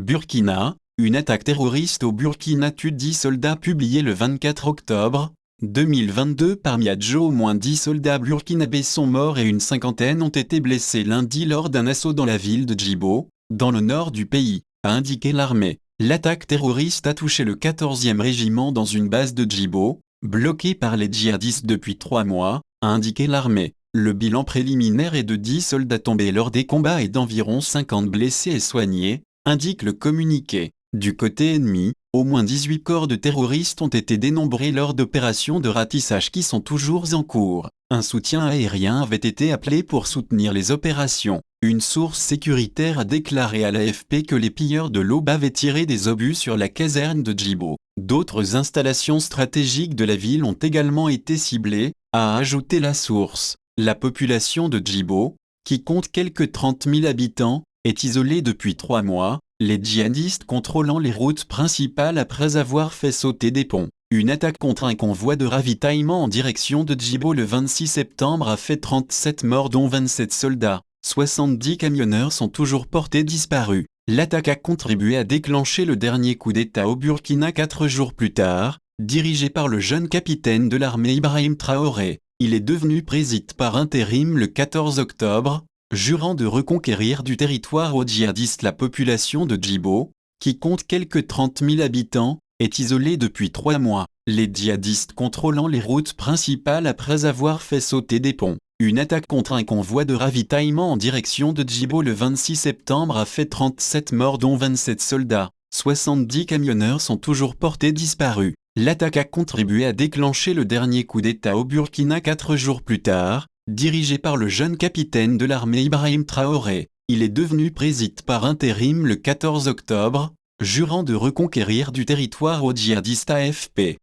Burkina, une attaque terroriste au Burkina tue 10 soldats publié le 24 octobre 2022 par Miadjo. Au moins 10 soldats burkinabés sont morts et une cinquantaine ont été blessés lundi lors d'un assaut dans la ville de Djibo, dans le nord du pays, a indiqué l'armée. L'attaque terroriste a touché le 14e régiment dans une base de Djibo, bloquée par les djihadistes depuis 3 mois, a indiqué l'armée. Le bilan préliminaire est de 10 soldats tombés lors des combats et d'environ 50 blessés et soignés, indique le communiqué. Du côté ennemi, au moins 18 corps de terroristes ont été dénombrés lors d'opérations de ratissage qui sont toujours en cours. Un soutien aérien avait été appelé pour soutenir les opérations. Une source sécuritaire a déclaré à l'AFP que les pilleurs de l'Aube avaient tiré des obus sur la caserne de Djibo. D'autres installations stratégiques de la ville ont également été ciblées, a ajouté la source. La population de Djibo, qui compte quelques 30 000 habitants, est isolée depuis 3 mois, les djihadistes contrôlant les routes principales après avoir fait sauter des ponts. Une attaque contre un convoi de ravitaillement en direction de Djibo le 26 septembre a fait 37 morts dont 27 soldats. 70 camionneurs sont toujours portés disparus. L'attaque a contribué à déclencher le dernier coup d'État au Burkina 4 jours plus tard, dirigé par le jeune capitaine de l'armée Ibrahim Traoré. Il est devenu président par intérim le 14 octobre, jurant de reconquérir du territoire aux djihadistes. La population de Djibo, qui compte quelques 30 000 habitants, est isolée depuis 3 mois. Les djihadistes contrôlant les routes principales après avoir fait sauter des ponts. Une attaque contre un convoi de ravitaillement en direction de Djibo le 26 septembre a fait 37 morts dont 27 soldats. 70 camionneurs sont toujours portés disparus. L'attaque a contribué à déclencher le dernier coup d'État au Burkina 4 jours plus tard, dirigé par le jeune capitaine de l'armée Ibrahim Traoré. Il est devenu président par intérim le 14 octobre, jurant de reconquérir du territoire aux djihadistes. AFP.